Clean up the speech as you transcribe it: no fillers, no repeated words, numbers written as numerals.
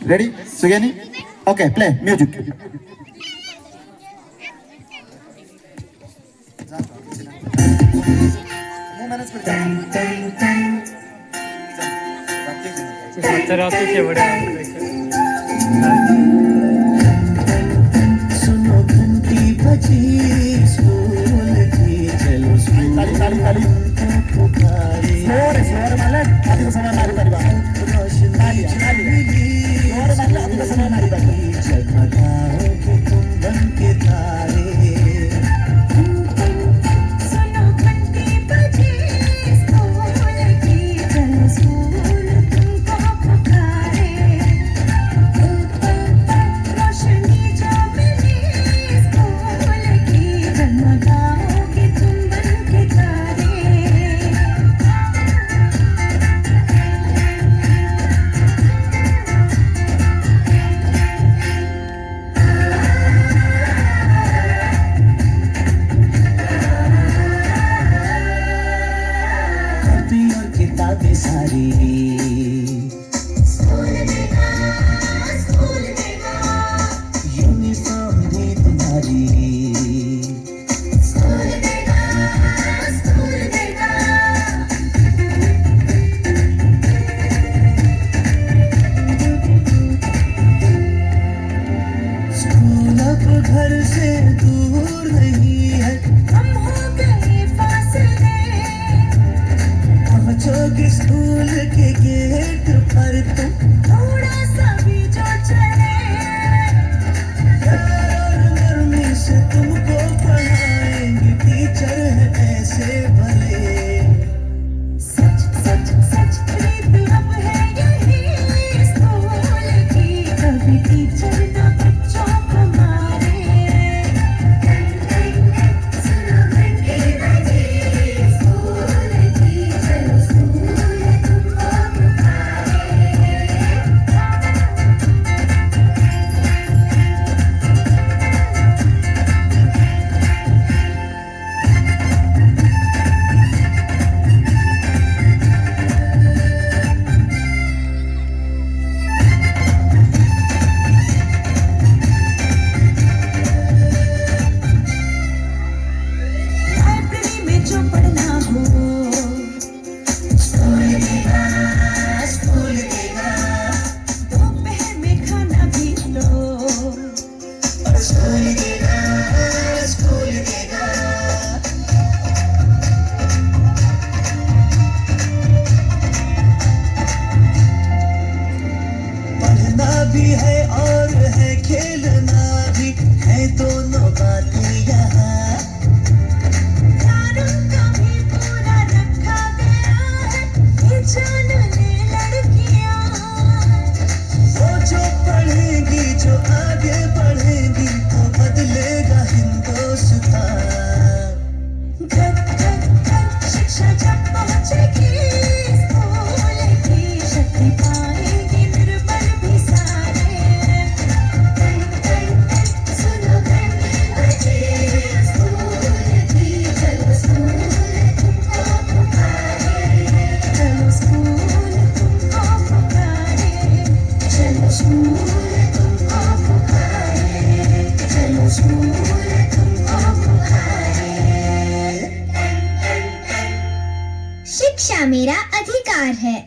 Ready? Sugeni? Okay, play music. सुनो घंटी बजी स्कूल की चलो स्कूल पुकारे जगमगाओगे तुम बन के तारे किताबें सारी यूनिफॉर्म भी तुम्हारी स्कूल अब घर से दूर नहीं है हम हो गए फासले पहुंचोगे स्कूल के गेट पर तुम थोड़ा सा भी जो चले प्यार और नरमी से तुमको पढ़ाएंगे टीचर है ऐसे भले सच सच सच प्रीत अब है यही स्कूल की कभी टीचर ना बच्चों को मारे सुनो घंटी बजी स्कूल की चलो स्कूल तुमको लाइब्रेरी में जो पढ़ना हो स्कूल देगा दोपहर में खाना भी लो स्कूल देगा पढ़ना भी है और है खेलना भी है दोनों बातें यहाँ ध्यान का भी पूरा रखा गया है ये जान ले लड़कियां वो जो पढ़ेगी जो आगे बढ़ेगी तो बदलेगा हिंदुस्तान घर घर घर शिक्षा जब पहुंचेगी स्कूल की शक्ति पाएंगे निर्बल भी सारे सुनो घंटी बजी स्कूल की चलो स्कूल तुमको पुकारे चलो स्कूल तुमको पुकारे चलो स्कूल तुमको पुकारे चलो स्कूल तुमको पुकारे शिक्षा मेरा अधिकार है।